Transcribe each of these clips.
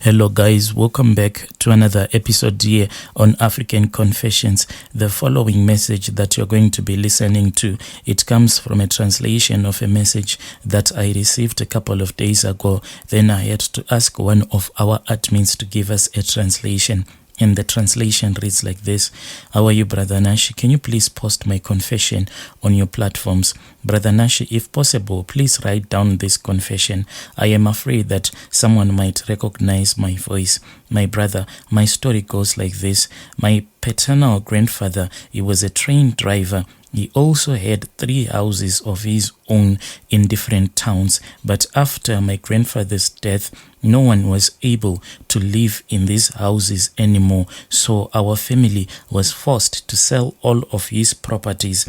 Hello guys, welcome back to another episode here on African Confessions. The following message that you're going to be listening to, it comes from a translation of a message that I received a couple of days ago. Then I had to ask one of our admins to give us a translation. And the translation reads like this. How are you, Brother Nashi? Can you please post my confession on your platforms? Brother Nashi, if possible, please write down this confession. I am afraid that someone might recognize my voice. My brother, my story goes like this. My paternal grandfather, he was a train driver. He also had 3 houses of his own in different towns, but after my grandfather's death, no one was able to live in these houses anymore, so our family was forced to sell all of his properties.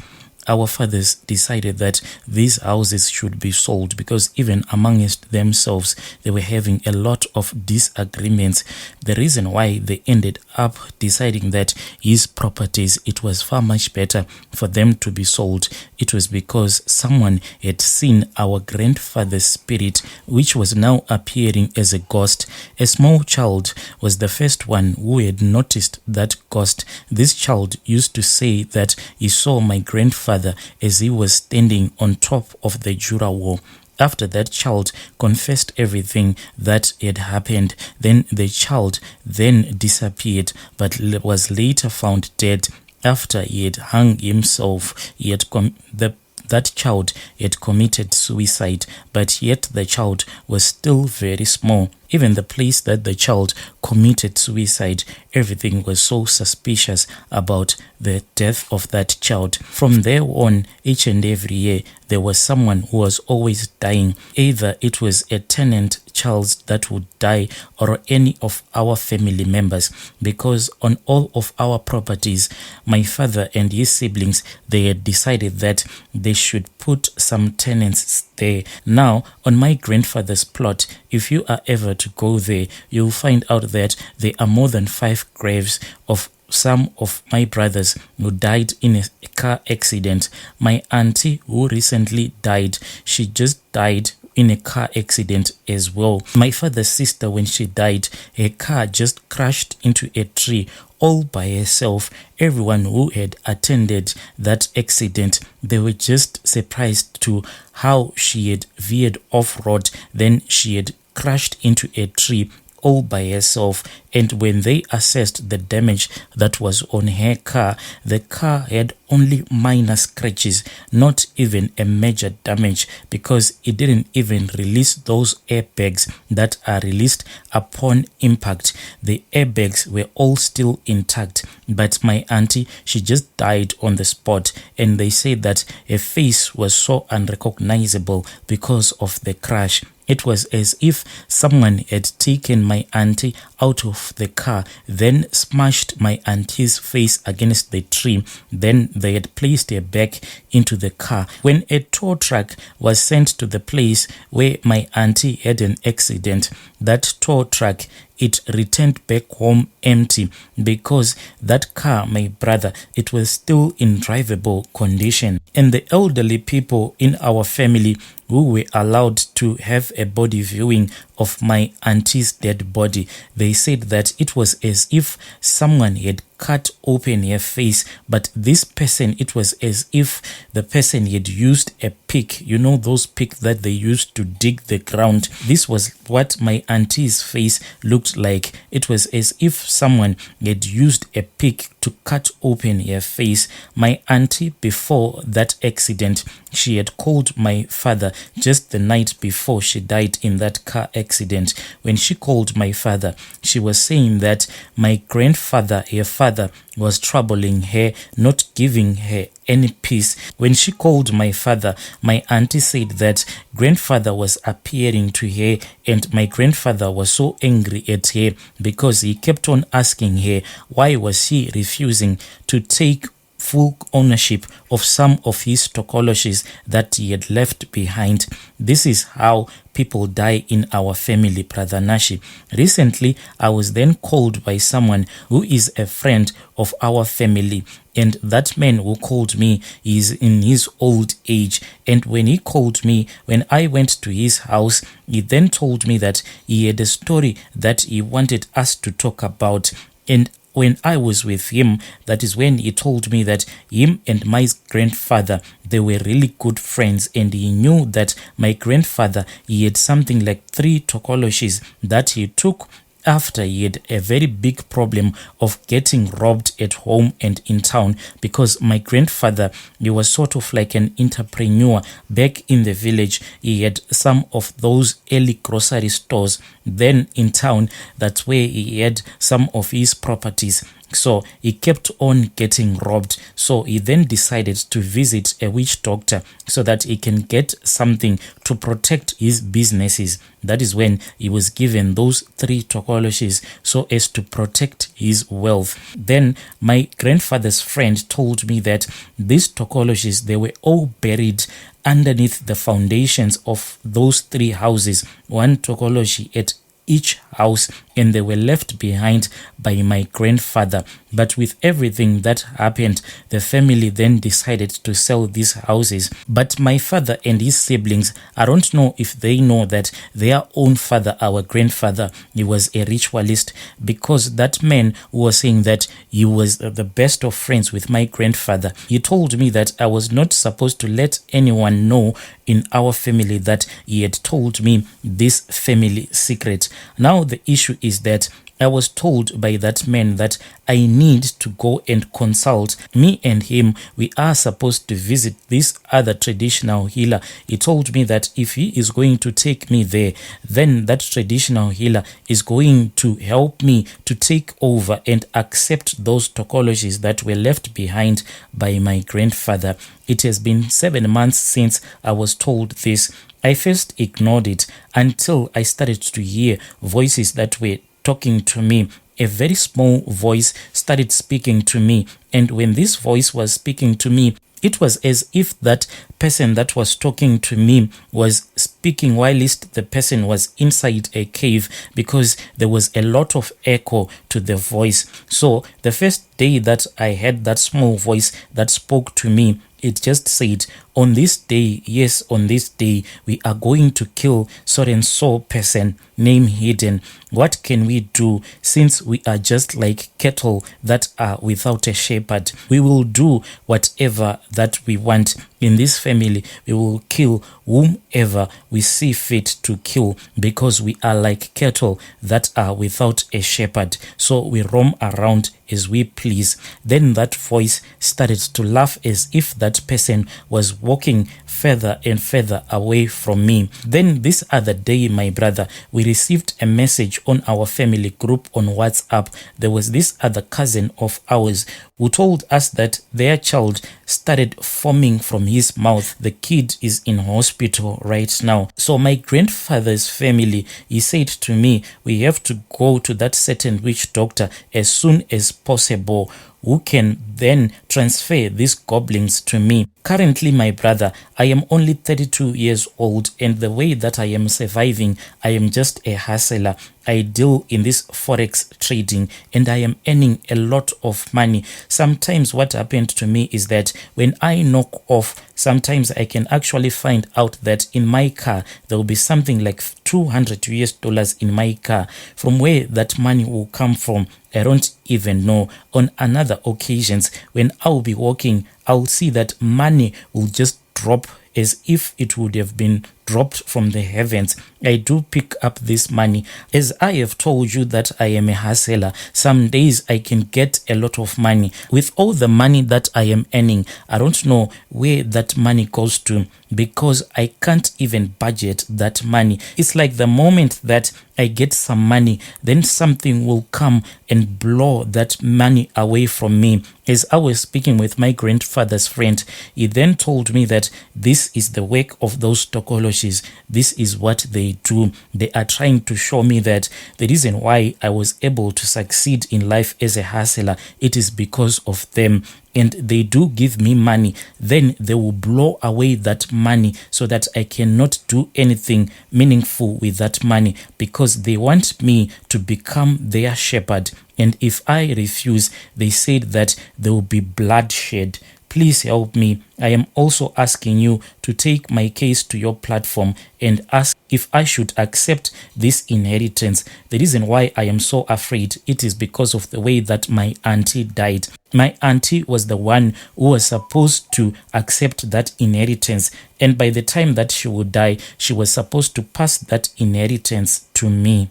Our fathers decided that these houses should be sold because even amongst themselves, they were having a lot of disagreements. The reason why they ended up deciding that his properties, it was far much better for them to be sold. It was because someone had seen our grandfather's spirit, which was now appearing as a ghost. A small child was the first one who had noticed that ghost. This child used to say that he saw my grandfather as he was standing on top of the Jura wall. After that child confessed everything that had happened, then the child then disappeared, but was later found dead after he had hung himself. That child had committed suicide, but yet the child was still very small. Even the place that the child committed suicide, everything was so suspicious about the death of that child. From there on, each and every year, there was someone who was always dying. Either it was a tenant child that would die or any of our family members, because on all of our properties, my father and his siblings, they had decided that they should put some tenants there. Now, on my grandfather's plot, if you are ever to go there, you'll find out that there are more than 5 graves of some of my brothers who died in a car accident. My auntie who recently died, she just died in a car accident as well. My father's sister, when she died, her car just crashed into a tree all by herself. Everyone who had attended that accident, they were just surprised to how she had veered off road, then she had crashed into a tree all by herself. And when they assessed the damage that was on her car, the car had only minor scratches, not even a major damage, because it didn't even release those airbags that are released upon impact. The airbags were all still intact, but my auntie, she just died on the spot, and they said that her face was so unrecognizable because of the crash. It was as if someone had taken my auntie out of the car, then smashed my auntie's face against the tree. Then they had placed her back into the car. When a tow truck was sent to the place where my auntie had an accident, that tow truck, it returned back home empty, because that car, my brother, it was still in drivable condition. And the elderly people in our family who were allowed to have a body viewing of my auntie's dead body, they said that it was as if someone had cut open her face, but this person, it was as if the person had used a pick, you know, those picks that they used to dig the ground. This was what my auntie's face looked like. It was as if someone had used a pick to cut open her face. My auntie, before that accident, she had called my father just the night before she died in that car accident. When she called my father, she was saying that my grandfather, her father, was troubling her, not giving her any peace. When she called my father, my auntie said that grandfather was appearing to her, and my grandfather was so angry at her because he kept on asking her why was she refusing to take full ownership of some of his tokoloshes that he had left behind. This is how people die in our family, Brother Nashi. Recently, I was then called by someone who is a friend of our family, and that man who called me is in his old age. And when he called me, when I went to his house, he then told me that he had a story that he wanted us to talk about. And when I was with him, that is when he told me that him and my grandfather, they were really good friends, and he knew that my grandfather, he had something like 3 tokoloshes that he took after he had a very big problem of getting robbed at home and in town, because my grandfather, he was sort of like an entrepreneur back in the village. He had some of those early grocery stores. Then in town, that's where he had some of his properties. So he kept on getting robbed. So he then decided to visit a witch doctor so that he can get something to protect his businesses. That is when he was given those 3 tokoloshes so as to protect his wealth. Then my grandfather's friend told me that these tokoloshes, they were all buried underneath the foundations of those 3 houses, 1 tokoloshi at each house, and they were left behind by my grandfather. But with everything that happened, the family then decided to sell these houses. But my father and his siblings, I don't know if they know that their own father, our grandfather, he was a ritualist, because that man who was saying that he was the best of friends with my grandfather, he told me that I was not supposed to let anyone know in our family that he had told me this family secret. Now the issue is that I was told by that man that I need to go and consult. Me and him, we are supposed to visit this other traditional healer. He told me that if he is going to take me there, then that traditional healer is going to help me to take over and accept those tokoloshes that were left behind by my grandfather. It has been 7 months since I was told this. I first ignored it until I started to hear voices that were talking to me. A very small voice started speaking to me, and when this voice was speaking to me, it was as if that person that was talking to me was speaking whilst the person was inside a cave, because there was a lot of echo to the voice. So the first day that I had that small voice that spoke to me, it just said, on this day, yes, on this day, we are going to kill so and so person, name hidden. What can we do, since we are just like cattle that are without a shepherd? We will do whatever that we want. In this family, we will kill whomever we see fit to kill, because we are like cattle that are without a shepherd. So we roam around as we please. Then that voice started to laugh as if that person was walking further and further away from me. Then this other day, my brother, we received a message on our family group on WhatsApp. There was this other cousin of ours who told us that their child started foaming from his mouth. The kid is in hospital right now. So my grandfather's family, he said to me, we have to go to that certain witch doctor as soon as possible, who can then transfer these goblins to me. Currently, my brother, I am only 32 years old, and the way that I am surviving, I am just a hustler. I deal in this forex trading, and I am earning a lot of money. Sometimes what happened to me is that when I knock off, sometimes I can actually find out that in my car there will be something like $200 in my car. From where that money will come from, I don't even know. On another occasions, when I'll be walking, I'll see that money will just drop as if it would have been dropped from the heavens. I do pick up this money. As I have told you that I am a hustler, some days I can get a lot of money. With all the money that I am earning, I don't know where that money goes to, because I can't even budget that money. It's like the moment that I get some money, then something will come and blow that money away from me. As I was speaking with my grandfather's friend, he then told me that this is the work of those tokoloshes. Tokoloshes, this is what they do. They are trying to show me that the reason why I was able to succeed in life as a hustler, it is because of them. And they do give me money, then they will blow away that money so that I cannot do anything meaningful with that money, because they want me to become their shepherd. And if I refuse, they said that there will be bloodshed. Please help me. I am also asking you to take my case to your platform and ask if I should accept this inheritance. The reason why I am so afraid, it is because of the way that my auntie died. My auntie was the one who was supposed to accept that inheritance. And by the time that she would die, she was supposed to pass that inheritance to me.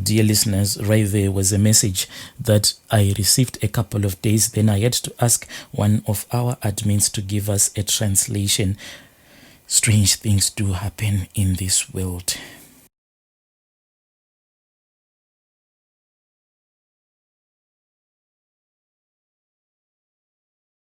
Dear listeners, right there was a message that I received a couple of days. Then I had to ask one of our admins to give us a translation. Strange things do happen in this world.